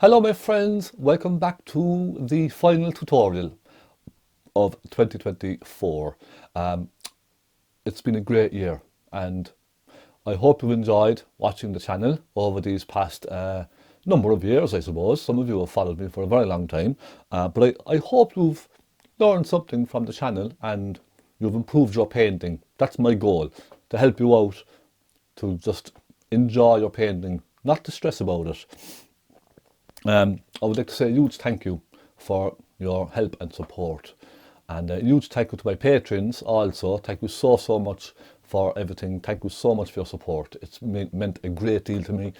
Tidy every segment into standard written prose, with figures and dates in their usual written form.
Hello my friends, welcome back to the final tutorial of 2024. It's been a great year and I hope you enjoyed watching the channel over these past number of years, I suppose. Some of you have followed me for a very long time, but I hope you've learned something from the channel and you've improved your painting. That's my goal, to help you out to just enjoy your painting, not to stress about it. I would like to say a huge thank you for your help and support, and a huge thank you to my patrons also. Thank you so much for everything. Thank you so much for your support. It's meant a great deal to me.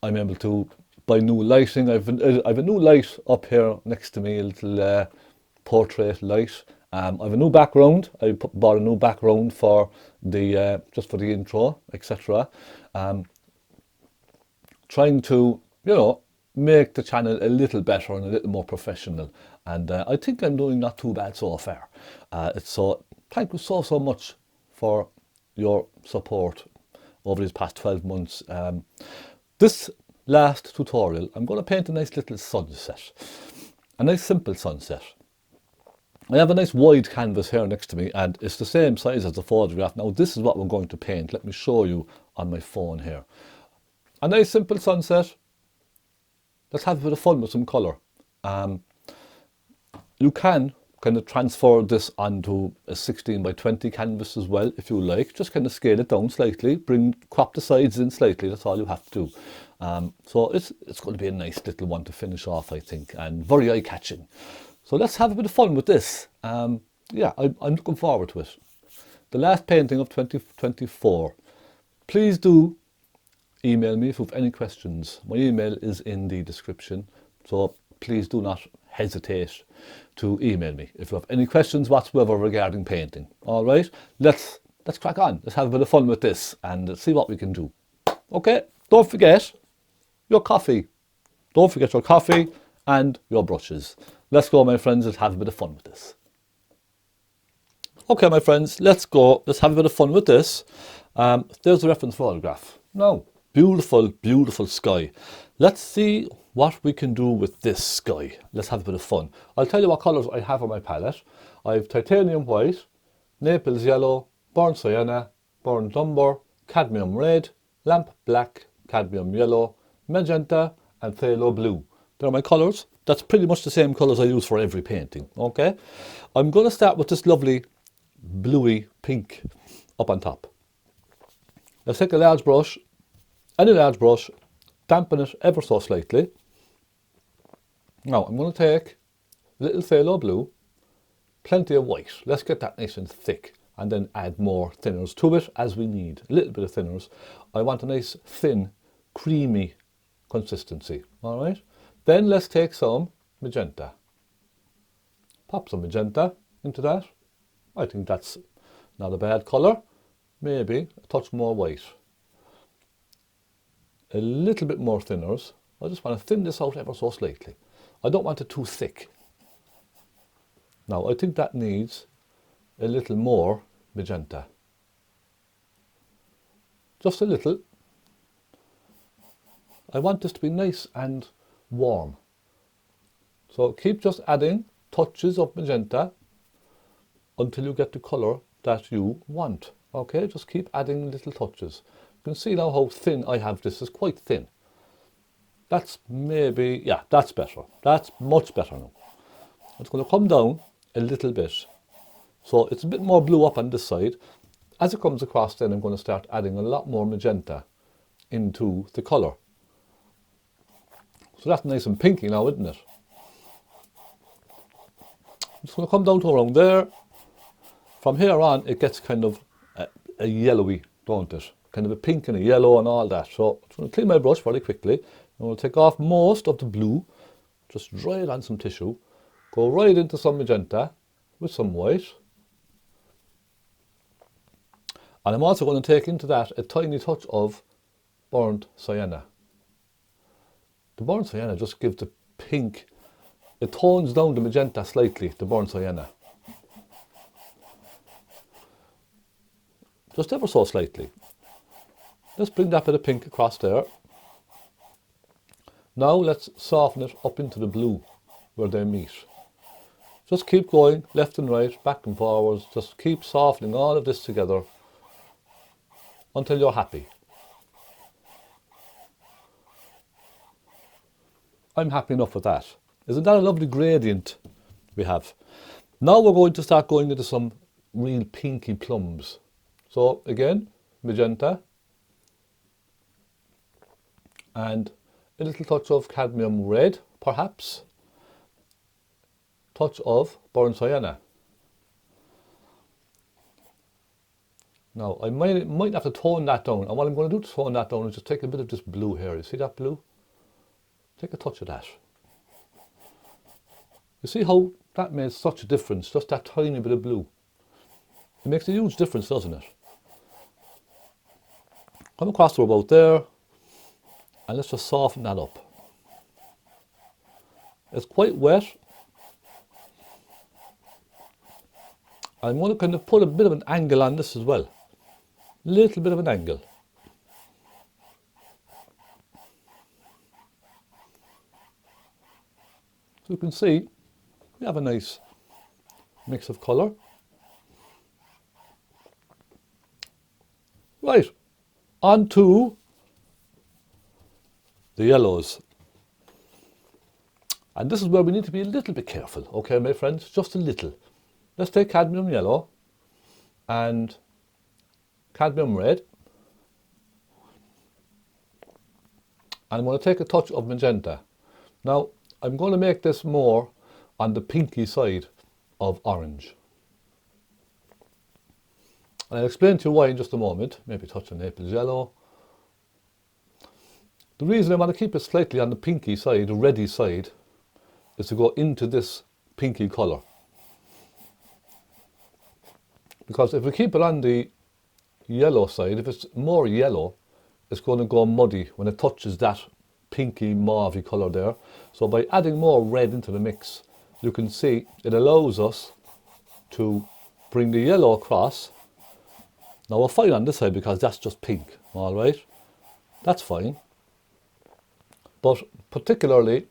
I'm able to buy new lighting. I've a new light up here next to me, a little portrait light. I have a new background. I bought a new background for the just for the intro, etc. Trying to, make the channel a little better and a little more professional, and I think I'm doing not too bad so far. So thank you so much for your support over these past 12 months. This last tutorial I'm going to paint a nice little sunset, a nice simple sunset. I have a nice wide canvas here next to me and it's the same size as the photograph. Now this is what we're going to paint. Let me show you on my phone here. A nice simple sunset. Let's have a bit of fun with some colour. You can kind of transfer this onto a 16 by 20 canvas as well if you like. Just kind of scale it down slightly, crop the sides in slightly, that's all you have to do. So it's going to be a nice little one to finish off, I think, and very eye-catching. So let's have a bit of fun with this. Yeah, I'm looking forward to it. The last painting of 2024. Please do email me if you have any questions. My email is in the description, so please do not hesitate to email me if you have any questions whatsoever regarding painting. All right, let's crack on. Let's have a bit of fun with this and see what we can do. Okay, don't forget your coffee. Don't forget your coffee and your brushes. Let's go, my friends. Let's have a bit of fun with this. Okay, my friends, let's go. Let's have a bit of fun with this. There's the reference photograph. Now, beautiful sky. Let's see what we can do with this sky. Let's have a bit of fun. I'll tell you what colours I have on my palette. I have titanium white, naples yellow, burnt sienna, burnt umber, cadmium red, lamp black, cadmium yellow, magenta and phaylo blue. They're my colours. That's pretty much the same colours I use for every painting. Okay, I'm going to start with this lovely bluey pink up on top. Let's take a large brush, any large brush, dampen it ever so slightly. Now I'm going to take a little phaylo blue, plenty of white. Let's get that nice and thick and then add more thinners to it as we need. A little bit of thinners. I want a nice thin, creamy consistency. All right. Then let's take some magenta. Pop some magenta into that. I think that's not a bad colour. Maybe a touch more white. A little bit more thinners. I just want to thin this out ever so slightly. I don't want it too thick. Now I think that needs a little more magenta. Just a little. I want this to be nice and warm. So keep just adding touches of magenta until you get the colour that you want. Okay, just keep adding little touches. You can see now how thin I have this. It's quite thin. That's maybe, yeah, that's better. That's much better now. It's going to come down a little bit. So it's a bit more blue up on this side. As it comes across, then I'm going to start adding a lot more magenta into the colour. So that's nice and pinky now, isn't it? It's going to come down to around there. From here on, it gets kind of a yellowy, don't it? Kind of a pink and a yellow and all that. So I'm going to clean my brush very quickly. I'm going to take off most of the blue, just dry it on some tissue, go right into some magenta with some white. And I'm also going to take into that a tiny touch of burnt sienna. The burnt sienna just gives the pink, it tones down the magenta slightly, the burnt sienna. Just ever so slightly. Let's bring that bit of pink across there. Now let's soften it up into the blue where they meet. Just keep going left and right, back and forwards. Just keep softening all of this together until you're happy. I'm happy enough with that. Isn't that a lovely gradient we have? Now we're going to start going into some real pinky plums. So again, magenta and a little touch of cadmium red, perhaps. Touch of burnt sienna. Now I might have to tone that down, and what I'm going to do to tone that down is just take a bit of this blue here. You see that blue? Take a touch of that. You see how that made such a difference, just that tiny bit of blue. It makes a huge difference, doesn't it? Come across to about there, and let's just soften that up. It's quite wet. I'm going to kind of put a bit of an angle on this as well. Little bit of an angle. So you can see we have a nice mix of colour. Right, on to the yellows. And this is where we need to be a little bit careful, okay, my friends, just a little. Let's take cadmium yellow and cadmium red. And I'm going to take a touch of magenta. Now, I'm going to make this more on the pinky side of orange. And I'll explain to you why in just a moment. Maybe a touch of naples yellow. The reason I want to keep it slightly on the pinky side, the reddy side, is to go into this pinky colour. Because if we keep it on the yellow side, if it's more yellow, it's going to go muddy when it touches that pinky mauvey colour there. So by adding more red into the mix, you can see it allows us to bring the yellow across. Now we're fine on this side because that's just pink, all right? That's fine. But particularly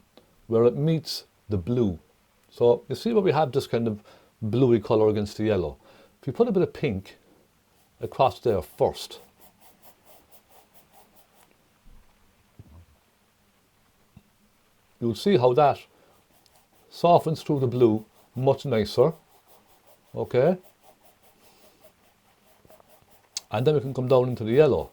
where it meets the blue. So you see where we have this kind of bluey colour against the yellow. If you put a bit of pink across there first, you'll see how that softens through the blue much nicer, okay? And then we can come down into the yellow.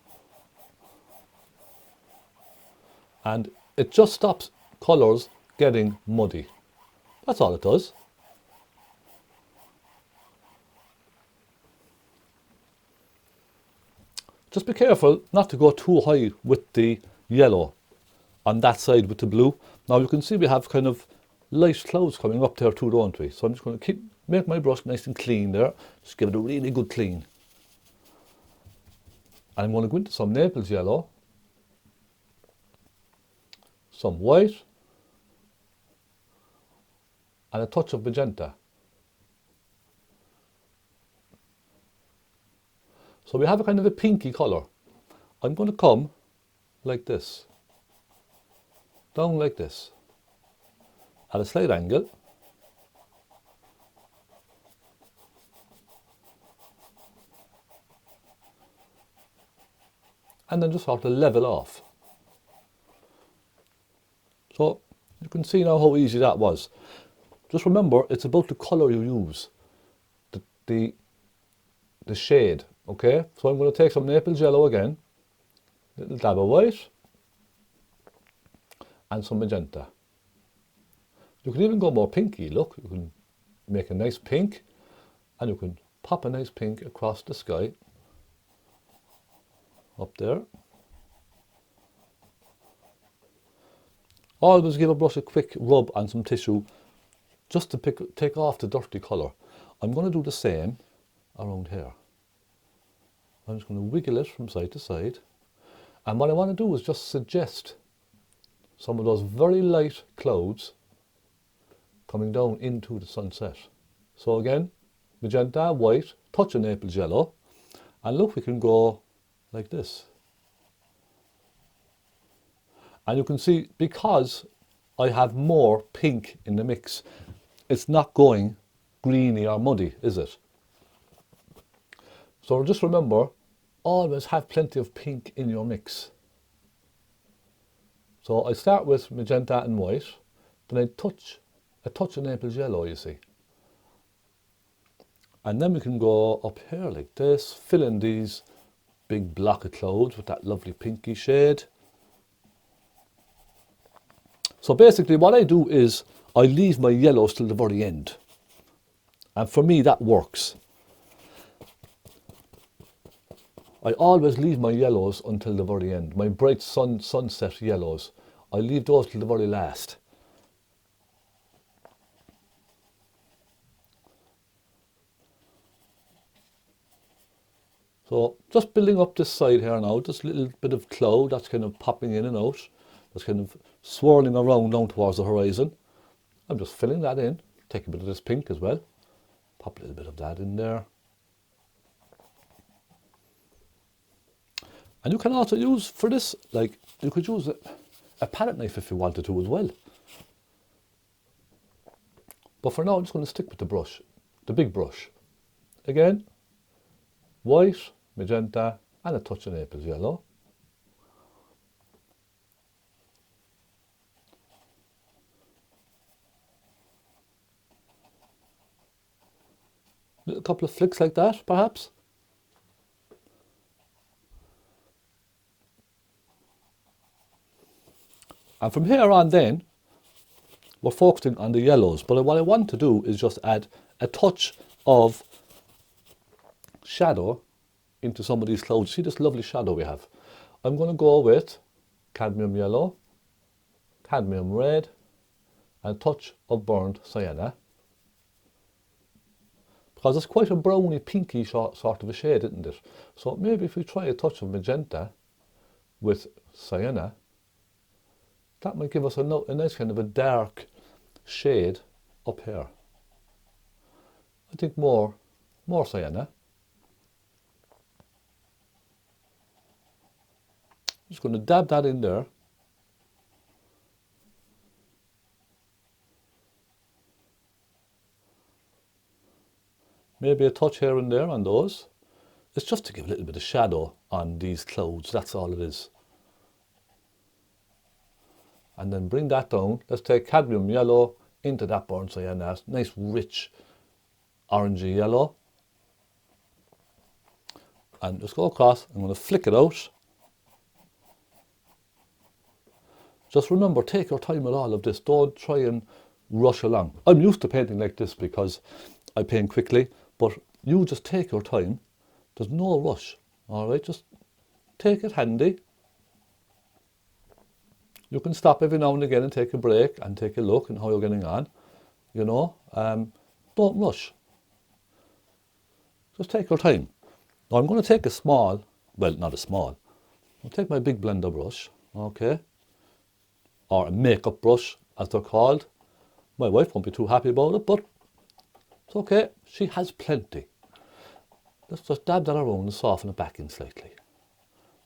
And it just stops colours getting muddy. That's all it does. Just be careful not to go too high with the yellow on that side with the blue. Now you can see we have kind of light clouds coming up there too, don't we? So I'm just going to make my brush nice and clean there. Just give it a really good clean. And I'm going to go into some naples yellow, some white, and a touch of magenta. So we have a kind of a pinky colour. I'm going to come like this, down like this, at a slight angle. And then just sort of level off. So you can see now how easy that was. Just remember, it's about the colour you use, the shade, okay? So I'm going to take some naples yellow again, little dab of white, and some magenta. You can even go more pinky, look, you can make a nice pink, and you can pop a nice pink across the sky, up there. Always give a brush a quick rub on some tissue, just to take off the dirty colour. I'm going to do the same around here. I'm just going to wiggle it from side to side. And what I want to do is just suggest some of those very light clouds coming down into the sunset. So again, magenta, white, touch of naples yellow. And look, we can go like this. And you can see, because I have more pink in the mix, it's not going greeny or muddy, is it? So just remember, always have plenty of pink in your mix. So I start with magenta and white, then I touch of Naples yellow, you see. And then we can go up here like this, fill in these big block of clouds with that lovely pinky shade. So basically what I do is I leave my yellows till the very end. And for me that works. I always leave my yellows until the very end. My bright sunset yellows, I leave those till the very last. So just building up this side here now, just a little bit of cloud that's kind of popping in and out. That's kind of swirling around down towards the horizon. I'm just filling that in. Take a bit of this pink as well. Pop a little bit of that in there. And you can also use, for this, like, you could use a palette knife if you wanted to as well. But for now, I'm just going to stick with the brush, the big brush. Again, white, magenta, and a touch of Naples yellow. A couple of flicks like that, perhaps. And from here on then, we're focusing on the yellows. But what I want to do is just add a touch of shadow into some of these clouds. See this lovely shadow we have? I'm going to go with cadmium yellow, cadmium red, and a touch of burnt sienna. Because it's quite a browny, pinky sort of a shade, isn't it? So maybe if we try a touch of magenta with sienna, that might give us a nice kind of a dark shade up here. I think more sienna. Just going to dab that in there. Maybe a touch here and there on those. It's just to give a little bit of shadow on these clouds, that's all it is. And then bring that down. Let's take cadmium yellow into that burnt sienna. Nice rich orangey yellow. And just go across. I'm going to flick it out. Just remember, take your time with all of this. Don't try and rush along. I'm used to painting like this because I paint quickly, but you just take your time. There's no rush. All right, just take it handy. You can stop every now and again and take a break and take a look and how you're getting on. You know, don't rush. Just take your time. Now I'm going to take a small, well, not a small. I'll take my big blender brush, okay, or a makeup brush, as they're called. My wife won't be too happy about it, but it's okay. She has plenty. Let's just dab that around and soften it back in slightly.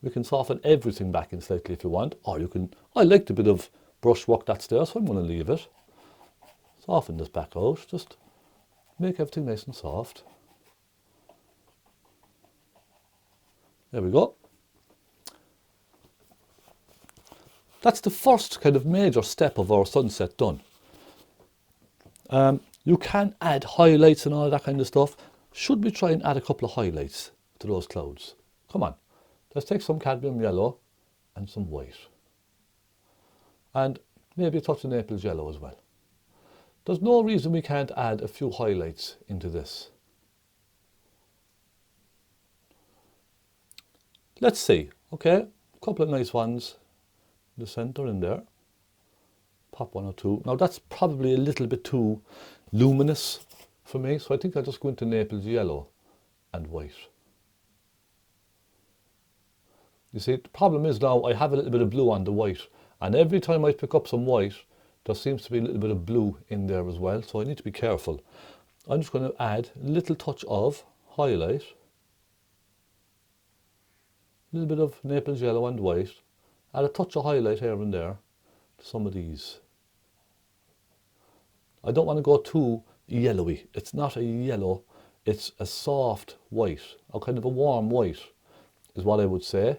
We can soften everything back in slightly if you want, or you can, I like the bit of brushwork that's there, so I'm going to leave it. Soften this back out, just make everything nice and soft. There we go. That's the first kind of major step of our sunset done. You can add highlights and all that kind of stuff. Should we try and add a couple of highlights to those clouds? Come on. Let's take some cadmium yellow and some white. And maybe a touch of Naples yellow as well. There's no reason we can't add a few highlights into this. Let's see, okay, a couple of nice ones in the centre in there. Pop one or two. Now that's probably a little bit too luminous for me, so I think I'll just go into Naples yellow and white. You see, the problem is now I have a little bit of blue on the white, and every time I pick up some white, there seems to be a little bit of blue in there as well, so I need to be careful. I'm just going to add a little touch of highlight, a little bit of Naples yellow and white, Add a touch of highlight here and there to some of these. I don't want to go too yellowy. It's not a yellow, it's a soft white, or kind of a warm white is what I would say.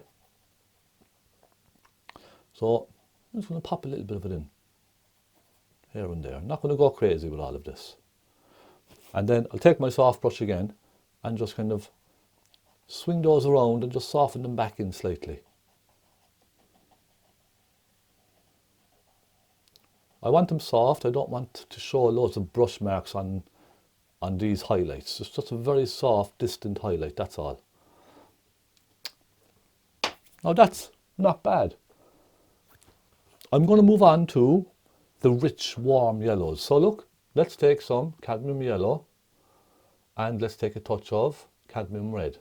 So I'm just going to pop a little bit of it in here and there. I'm not going to go crazy with all of this. And then I'll take my soft brush again and just kind of swing those around and just soften them back in slightly. I want them soft. I don't want to show loads of brush marks on these highlights. It's just a very soft, distant highlight, that's all. Now that's not bad. I'm going to move on to the rich, warm yellows. So look, let's take some cadmium yellow and let's take a touch of cadmium red.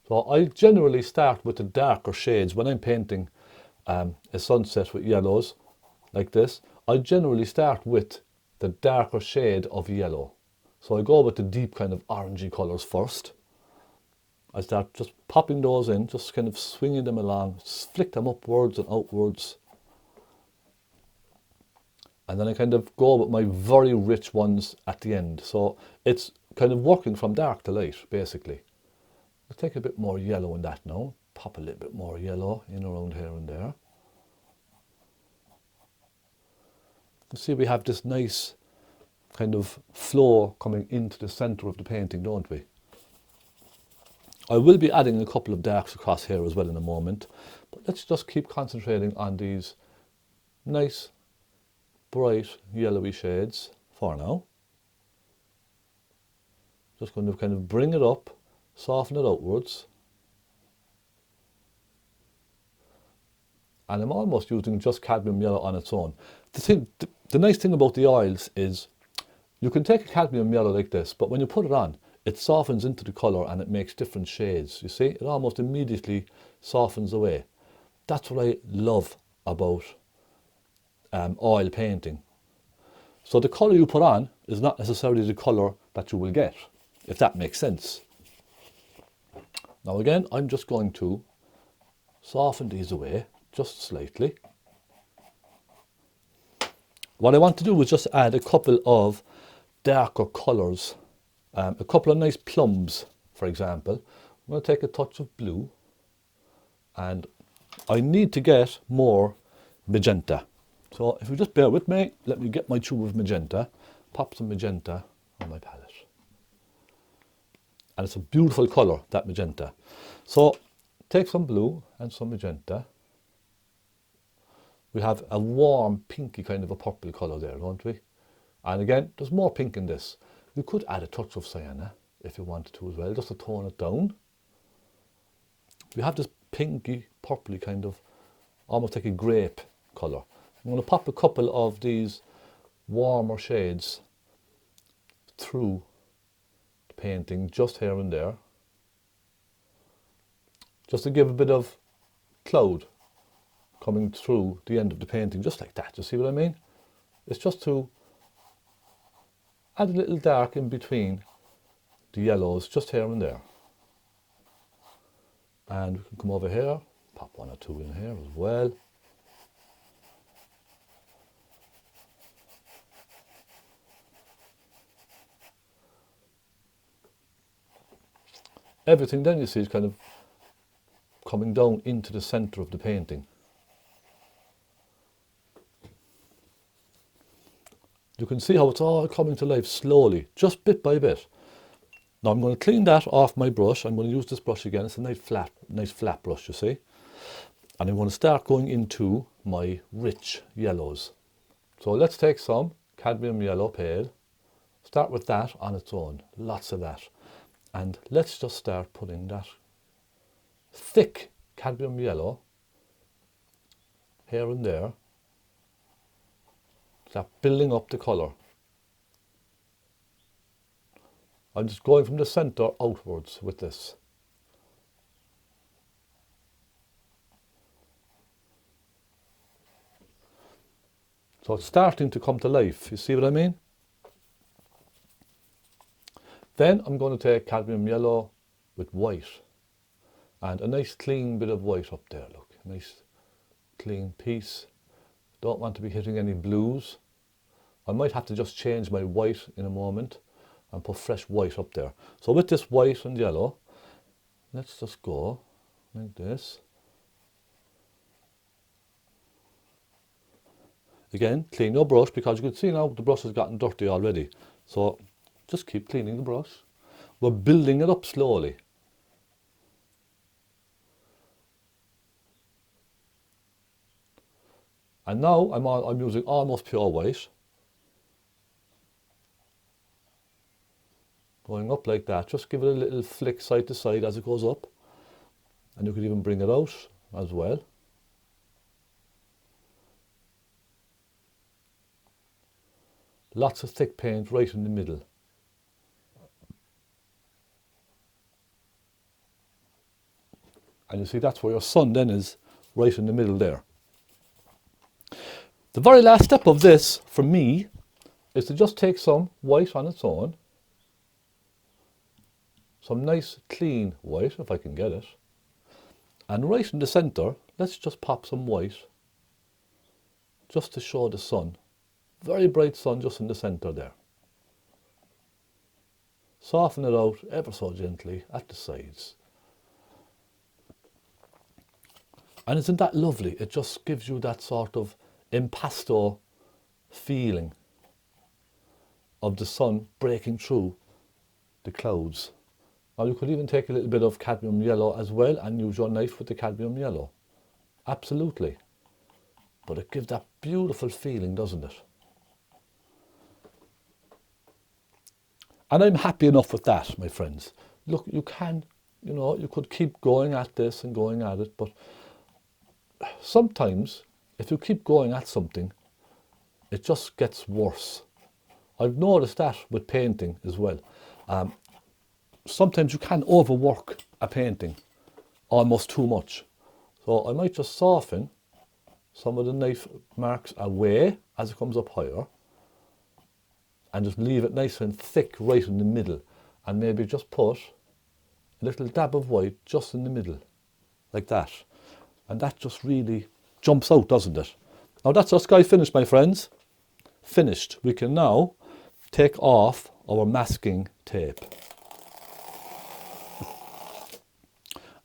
So I generally start with the darker shades when I'm painting a sunset with yellows like this. I generally start with the darker shade of yellow. So I go with the deep kind of orangey colours first. I start just popping those in, just kind of swinging them along, flick them upwards and outwards. And then I kind of go with my very rich ones at the end. So it's kind of working from dark to light, basically. Let's take a bit more yellow in that now. Pop a little bit more yellow in around here and there. You see we have this nice kind of flow coming into the centre of the painting, don't we? I will be adding a couple of darks across here as well in a moment, but let's just keep concentrating on these nice bright yellowy shades for now. Just going to kind of bring it up, soften it outwards. And I'm almost using just cadmium yellow on its own. The nice thing about the oils is you can take a cadmium yellow like this, but when you put it on, it softens into the colour and it makes different shades. You see, it almost immediately softens away. That's what I love about oil painting. So the colour you put on is not necessarily the colour that you will get, if that makes sense. Now again, I'm just going to soften these away just slightly. What I want to do is just add a couple of darker colours. A couple of nice plums, for example. I'm going to take a touch of blue and I need to get more magenta. So if you just bear with me, let me get my tube of magenta, pop some magenta on my palette. And it's a beautiful colour, that magenta. So take some blue and some magenta. We have a warm pinky kind of a purple colour there, don't we? And again, there's more pink in this. You could add a touch of sienna if you wanted to as well, just to tone it down. We have this pinky, purpley kind of, almost like a grape colour. I'm going to pop a couple of these warmer shades through the painting, just here and there. Just to give a bit of cloud coming through the end of the painting, just like that. You see what I mean? It's just to add a little dark in between the yellows, just here and there. And we can come over here, pop one or two in here as well. Everything then you see is kind of coming down into the centre of the painting. You can see how it's all coming to life slowly, just bit by bit. Now I'm going to clean that off my brush. I'm going to use this brush again. It's a nice flat brush, you see. And I'm going to start going into my rich yellows. So let's take some cadmium yellow pale. Start with that on its own, lots of that. And let's just start putting that thick cadmium yellow here and there. Start building up the colour. I'm just going from the centre outwards with this. So it's starting to come to life, you see what I mean? Then I'm going to take cadmium yellow with white and a nice clean bit of white up there, look, Nice clean piece. Don't want to be hitting any blues. I might have to just change my white in a moment and put fresh white up there. So with this white and yellow, let's just go like this. Again, clean your brush, because you can see now the brush has gotten dirty already. So just keep cleaning the brush. We're building it up slowly. And now I'm using almost pure white. Going up like that, just give it a little flick side to side as it goes up. And you could even bring it out as well. Lots of thick paint right in the middle. And you see that's where your sun then is, right in the middle there. The very last step of this, for me, is to just take some white on its own. Some nice clean white, if I can get it. And right in the centre, let's just pop some white, just to show the sun. Very bright sun just in the centre there. Soften it out ever so gently at the sides. And isn't that lovely? It just gives you that sort of impasto feeling of the sun breaking through the clouds. Now you could even take a little bit of cadmium yellow as well and use your knife with the cadmium yellow. Absolutely. But it gives that beautiful feeling, doesn't it? And I'm happy enough with that, my friends. Look, you can, you could keep going at this and going at it, but sometimes if you keep going at something, it just gets worse. I've noticed that with painting as well. Sometimes you can overwork a painting almost too much. So I might just soften some of the knife marks away as it comes up higher, and just leave it nice and thick right in the middle, and maybe just put a little dab of white just in the middle, like that. And that just really jumps out, doesn't it? Now that's our sky finished, my friends. Finished. We can now take off our masking tape.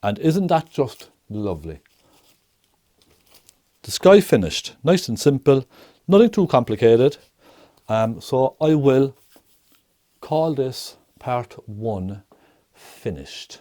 And isn't that just lovely? The sky finished. Nice and simple. Nothing too complicated. So I will call this part 1 finished.